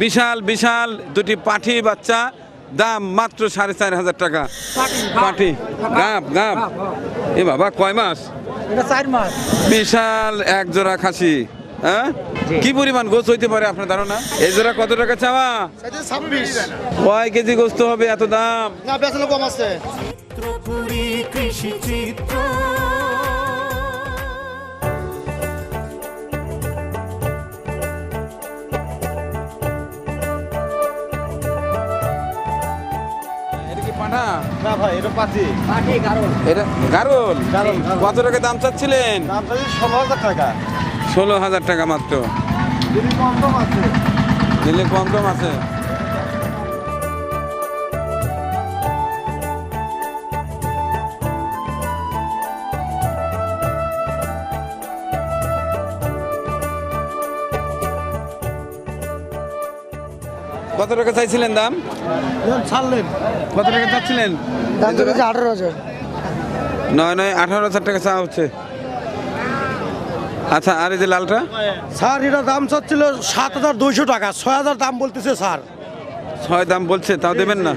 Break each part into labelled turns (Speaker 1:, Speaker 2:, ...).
Speaker 1: বিশাল বিশাল দুটি পাঠি বাচ্চা, দাম মাত্র 4,500 টাকা। পাঠি গাব গাব, এ বাবা কয় মাস?
Speaker 2: এটা 4 মাস।
Speaker 1: বিশাল এক জোড়া খাসি, হ্যাঁ কি পরিমাণ গোস্ত হইতে পারে আপনার ধারণা? এই জোড়া কত টাকা চাওয়া?
Speaker 3: 26।
Speaker 1: কয় কেজি গোস্ত হবে এত দাম?
Speaker 3: না বেচলে কম আছে।
Speaker 4: চিত্রপুরী কৃষি চিত্র।
Speaker 1: এটা কি পাঠা?
Speaker 3: না ভাই এটা পাতি।
Speaker 1: এটা গারল।
Speaker 3: গারল।
Speaker 1: কত টাকা দাম চাচ্ছিলেন?
Speaker 3: দাম চাইছি 16,000 টাকা।
Speaker 1: 16,000 টাকা মাত্র।
Speaker 3: যদি কম কম আছে।
Speaker 1: দিলে কম কম আছে। কত টাকা চাইছিলেন দাম?
Speaker 3: ছাড়লেন।
Speaker 1: কত টাকা চাচ্ছিলেন?
Speaker 2: দাম তো 18,000।
Speaker 1: 18,000 টাকা চাওয়া হচ্ছে। আচ্ছা, আর এই যে লালটা?
Speaker 3: স্যার এটা দাম চাচ্ছিল 7,200 টাকা, 6,000 দাম বলতেছে স্যার।
Speaker 1: 6 দাম বলছে, তাও দেবেন না?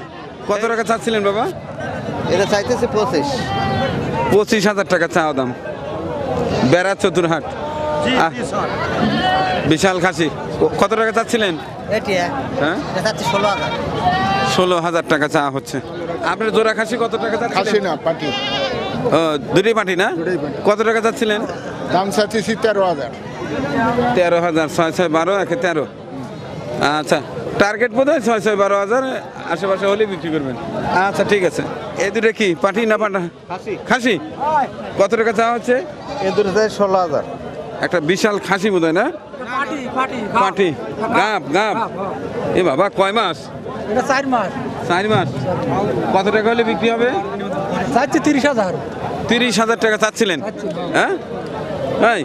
Speaker 1: কত টাকা চাচ্ছিলেন বাবা?
Speaker 3: এটা চাইতেছে 25।
Speaker 1: 25,000 টাকা চাওয়া দাম। বেড়া চতুরহাট, আহ, বিশাল খাসি। কত টাকা চাচ্ছিলেন? হ্যাঁ,
Speaker 2: এটা চাচ্ছি 16,000।
Speaker 1: 16,000 টাকা চাওয়া হচ্ছে। আপনার জোড়া খাসি কত টাকা
Speaker 5: খাসি
Speaker 1: চাচ্ছিলেন?
Speaker 5: না পাটি।
Speaker 1: ও, দুটোই পাটি না?
Speaker 5: দুটোই পাটি।
Speaker 1: কত টাকা চাচ্ছিলেন?
Speaker 5: দাম চাচ্ছি 13,000।
Speaker 1: 13,000। 6 6 12 একে 13। আচ্ছা, টার্গেট বোধ হয় 6 6 12,000 আশেপাশে হলে বিক্রি করবেন। আচ্ছা ঠিক আছে। এই দুটো কি পাটি না পাটা?
Speaker 3: খাসি।
Speaker 1: খাসি। কত টাকা চাওয়া হচ্ছে?
Speaker 3: এ দুটো চাই 16,000।
Speaker 1: একটা বিশাল খাসি বোধ হয় না? পাটি গাব গাব, এ বাবা কয় মাস?
Speaker 2: এটা 4 মাস।
Speaker 1: 4 মাস। কত টাকা হলে বিক্রি হবে?
Speaker 2: চাচ্ছি 30,000।
Speaker 1: 30,000 টাকা চাচ্ছিলেন, হ্যাঁ? এই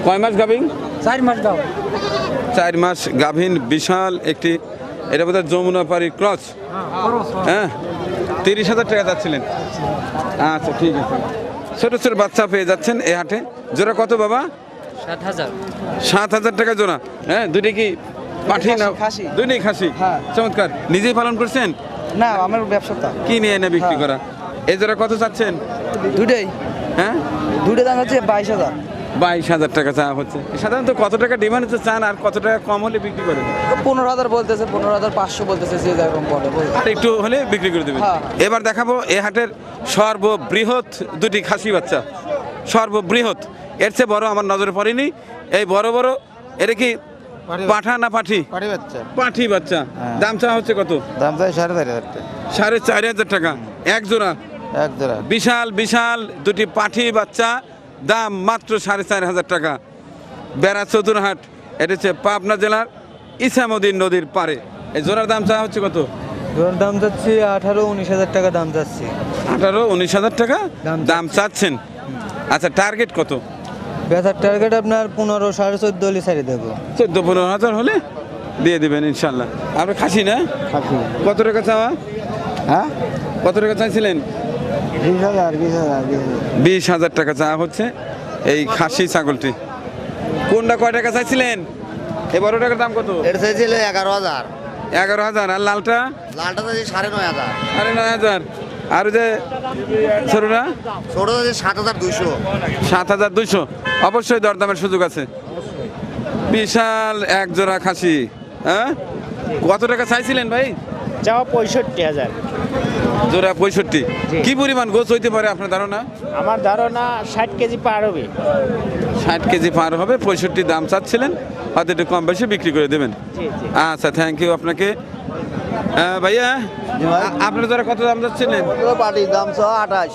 Speaker 1: কয় মাস গাভিন?
Speaker 2: 4 মাস দাও।
Speaker 1: 4 মাস গাভিন, বিশাল একটি, এটা বোধহয় যমুনা পাড়ি ক্রস, হ্যাঁ? 30,000 টাকা যাচ্ছিলেন। আচ্ছা ঠিক আছে। ছোট ছোট বাচ্চা পেয়ে যাচ্ছেন এই হাটে। জোড়া কত বাবা?
Speaker 2: 7,000।
Speaker 1: 7,000 টাকা জোড়া। হ্যাঁ, দুটি কি পাঠি না?
Speaker 2: খাসি।
Speaker 1: দুটোই খাসি।
Speaker 2: হ্যাঁ।
Speaker 1: চমৎকার। নিজেই পালন করছেন?
Speaker 2: না আমার ব্যবসাটা।
Speaker 1: কি নিয়ে এনে বিক্রি করা? এই জোড়া কত চাচ্ছেন?
Speaker 2: দুটাই।
Speaker 1: হ্যাঁ,
Speaker 2: দুটো দাম হচ্ছে 22,000।
Speaker 1: 22,000 টাকা চাওয়া হচ্ছে। সাধারণত কত টাকা ডিমান্ড হচ্ছে চান, আর কত টাকা কম হলে বিক্রি করেন?
Speaker 2: 15,000 বলতেছে, 15,500 বলতেছে, যে যেরকম বলে।
Speaker 1: আর একটু হলে বিক্রি করে দেবেন।
Speaker 2: হ্যাঁ।
Speaker 1: এবার দেখাবো এই হাটের সর্ববৃহৎ দুটি খাসি বাচ্চা। সর্ববৃহৎ, এর চেয়ে বড় আমার নজরে পড়েনি। এই বড় বড়, এটা কি পাঠা না পাঠি?
Speaker 3: পাটি বাচ্চা।
Speaker 1: পাঠি বাচ্চা। দাম চাওয়া হচ্ছে কত?
Speaker 3: দাম চাই 4,500 টাকা।
Speaker 1: 4,500 টাকা এক জোড়া।
Speaker 3: এক জোড়া।
Speaker 1: বিশাল বিশাল দুটি পাঠি বাচ্চা, দাম মাত্র 4,500 টাকা। বেড়া চতুরহাট, এটা হচ্ছে পাবনা জেলার ইসামুদ্দিন নদীর পাড়ে। এই জোড়ার দাম চাওয়া হচ্ছে কত?
Speaker 2: জোড়ার দাম চাচ্ছি 18-19,000 টাকা দাম চাচ্ছি।
Speaker 1: 18-19,000 টাকা দাম চাচ্ছেন। আচ্ছা, টার্গেট কত?
Speaker 2: বেচার টার্গেট আপনার 15, 14.5 হলে ছেড়ে দেবো।
Speaker 1: 14-15,000 হলে দিয়ে দেবেন ইনশাল্লাহ। আপনি খাসি না?
Speaker 3: খাসি।
Speaker 1: কত টাকা চাওয়া?
Speaker 3: হ্যাঁ?
Speaker 1: কত টাকা চাইছিলেন?
Speaker 3: 20,000, 20,000, 20,000।
Speaker 1: 20,000 টাকা চাওয়া হচ্ছে এই খাসি ছাগলটি। কোনটা কয় টাকা চাইছিলেন? এই বড় টাকার দাম কত?
Speaker 3: এটা চাইছিল 11,000।
Speaker 1: 11,000। আর লালটা?
Speaker 3: লালটা চাইছি 9,500।
Speaker 1: 9,500। আর ওই যে ছোটটা?
Speaker 3: ছোট চাইছি 7,200।
Speaker 1: 7,200। অবশ্যই দরদামের সুযোগ আছে। বিশাল এক জোড়া খাসি, হ্যাঁ? কত টাকা চাইছিলেন ভাই?
Speaker 6: চাওয়া 65,000।
Speaker 1: জোড়া 65। কি পরিমাণ গোছ হইতে পারে আপনার ধারণা?
Speaker 6: আমার ধারণা 60 কেজি পার হবে।
Speaker 1: 60 কেজি পার হবে। 65 দাম চাচ্ছিলেন, হয়তো একটু কম বেশি বিক্রি করে দেবেন।
Speaker 6: জি জি।
Speaker 1: আচ্ছা, থ্যাংক ইউ আপনাকে। ভাইয়া, আপনার দ্বারা কত দাম যাচ্ছিলেন?
Speaker 3: পাটি দাম 28।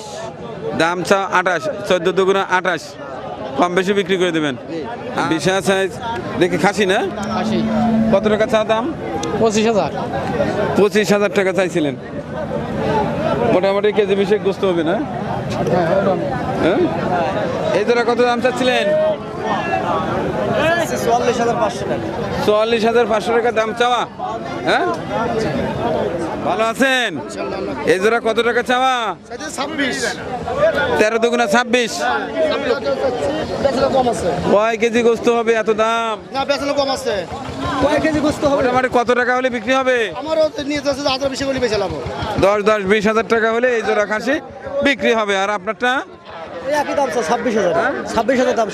Speaker 1: দাম চা 28, 14 দুগুণা 28, কম বেশি বিক্রি করে দেবেন। বিশাল সাইজ দেখি খাসি না? কত টাকা চা দাম?
Speaker 2: 25,000।
Speaker 1: 25,000 টাকা চাইছিলেন। মোটামুটি কেজি বিশেক গোস্ত হবে না? হ্যাঁ, এই জোড়া কত দাম চাচ্ছিলেন?
Speaker 2: 44,500 টাকা।
Speaker 1: 44,500 টাকা দাম চাওয়া, হ্যাঁ? ভালো আছেন? এই জোড়া কত টাকা চাওয়া?
Speaker 3: 26।
Speaker 1: 13 দুগুণা 26।
Speaker 3: বেচলে কম আছে।
Speaker 1: কয় কেজি গোস্ত হবে এত দাম?
Speaker 3: না বেচলে কম আছে। কয় কেজি গোস্ত হবে?
Speaker 1: মোটামুটি কত টাকা হলে বিক্রি হবে?
Speaker 3: আমারও নিয়ে যাচ্ছে 10,000 20 বেশি লাভ
Speaker 1: 10-20 হাজার টাকা হলে এই জোড়া খাসি বিক্রি হবে। আর আপনারটা?
Speaker 3: এই একই দাম 26,000। 26,000 দাম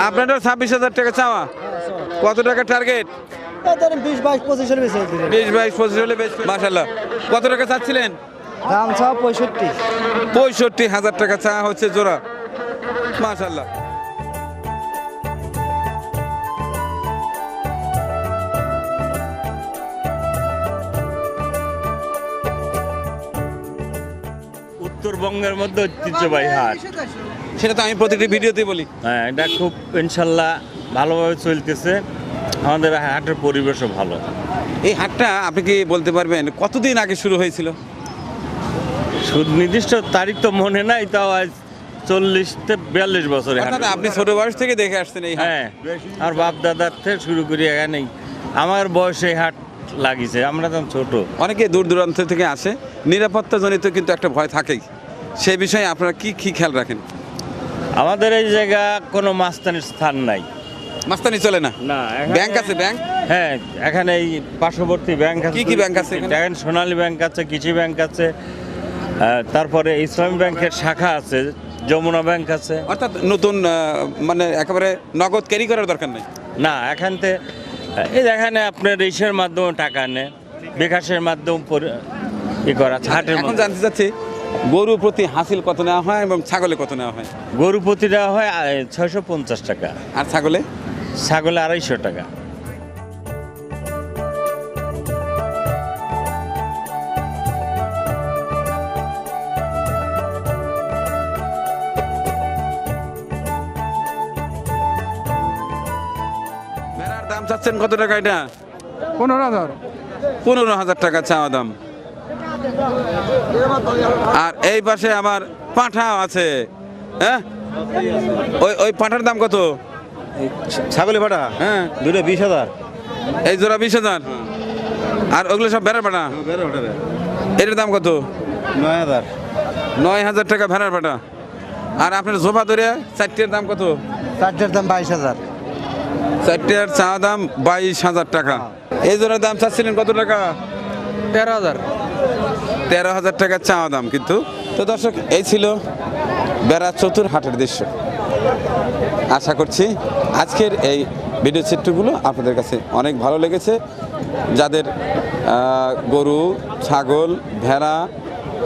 Speaker 1: আপনারটা 26,000 টাকা চাওয়া। কত টাকা টার্গেট?
Speaker 3: ধরেন 20 22 25 এর বেশি হচ্ছে।
Speaker 1: 20-22-25 হলে বেশ। মাশাআল্লাহ। কত টাকা চাচ্ছিলেন?
Speaker 2: দাম চাওয়া 65।
Speaker 1: 65,000 টাকা চাওয়া হচ্ছে জোড়া। মাশাআল্লাহ।
Speaker 7: উত্তরবঙ্গের মধ্যে ঐতিহ্যবাহী হাট।
Speaker 1: সেটা তো আমি প্রতিটি ভিডিওতে বলি।
Speaker 7: হ্যাঁ, এটা খুব ইনশাল্লাহ ভালোভাবে চলতেছে। আমাদের হাটের পরিবেশও ভালো।
Speaker 1: এই হাটটা আপনি কি বলতে পারবেন কতদিন আগে শুরু হয়েছিল?
Speaker 7: নির্দিষ্ট তারিখ তো মনে নাই, তাও আজ 40-42 বছর।
Speaker 1: অর্থাৎ আপনি ছোট বয়স থেকে দেখে আসছেন এই হাট।
Speaker 7: হ্যাঁ, আর বাপ দাদার থেকে শুরু করি এখানেই আমার বয়সে হাট লাগিছে। আমরা তখন ছোট।
Speaker 1: অনেকে দূর দূরান্ত থেকে আসে, নিরাপত্তাজনিত কিন্তু একটা ভয় থাকেই। সেই বিষয়ে আপনারা কি কি খেয়াল রাখেন?
Speaker 7: আমাদের এই জায়গা কোনো মাস্তানির স্থান নাই।
Speaker 1: মাস্তানি চলে না?
Speaker 7: না।
Speaker 1: ব্যাংক আছে? ব্যাংক?
Speaker 7: হ্যাঁ, এখানে এই পার্শ্ববর্তী ব্যাংক আছে।
Speaker 1: কি কি ব্যাংক আছে এখানে?
Speaker 7: দেখেন, সোনালী ব্যাংক আছে, কৃষি ব্যাংক আছে, তারপরে ইসলামী ব্যাংকের শাখা আছে, যমুনা ব্যাংক আছে।
Speaker 1: অর্থাৎ নতুন মানে একেবারে নগদ ক্যারি করার দরকার নেই।
Speaker 7: না, এখানতে এখানে আপনার ইসের মাধ্যমে টাকা নেয়, বিকাশের মাধ্যমে করা হাটের
Speaker 1: এখন জানতে চাচ্ছি গরু প্রতি হাসিল কত নেওয়া হয় এবং ছাগলে কত নেওয়া হয়?
Speaker 7: গরু প্রতিটা হয় 650 টাকা,
Speaker 1: আর ছাগলে?
Speaker 7: ছাগলে 250 টাকা।
Speaker 1: ভেড়ার দাম চাচ্ছেন কত টাকা এটা?
Speaker 2: 15,000।
Speaker 1: 15,000 টাকা চাওয়া দাম। আর এই পাশে আমার পাঁঠা আছে। হ্যাঁ, ওই পাঁঠার দাম কত?
Speaker 2: ছাগলে পাটা
Speaker 1: হ্যাঁ,
Speaker 2: দুটো 20,000।
Speaker 1: এই জোড়া 20,000। আর ওগুলো সব ভেড়ার পাঠা। এটার দাম কত?
Speaker 2: 9,000।
Speaker 1: 9,000 টাকা ভেড়ার পাঠা। আর আপনার জোফা ধরে চারটের দাম কত?
Speaker 2: চারটার দাম 22,000।
Speaker 1: চারটের চা দাম 22,000 টাকা। এই জোড়ার দাম চাচ্ছিলেন কত টাকা?
Speaker 2: 13,000।
Speaker 1: 13,000 টাকা চাওয়া দাম কিন্তু। তো দর্শক, এই ছিল বেড়া চতুর হাটের দৃশ্য। আশা করছি আজকের এই ভিডিও চিত্রগুলো আপনাদের কাছে অনেক ভালো লেগেছে। যাদের গরু, ছাগল, ভেড়া,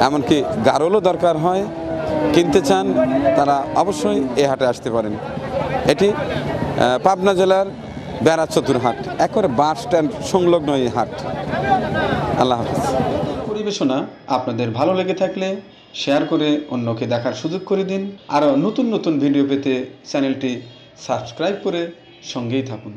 Speaker 1: এমনকি গারলও দরকার হয়, কিনতে চান, তারা অবশ্যই এই হাটে আসতে পারেন। এটি পাবনা জেলার বেড়া চতুর হাট, একেবারে বাস স্ট্যান্ড সংলগ্ন এই হাট। আল্লাহ হাফিজ। পরিবেশনা আপনাদের ভালো লেগে থাকলে শেয়ার করে অন্যকে দেখার সুযোগ করে দিন। আরও নতুন নতুন ভিডিও পেতে চ্যানেলটি সাবস্ক্রাইব করে সঙ্গেই থাকুন।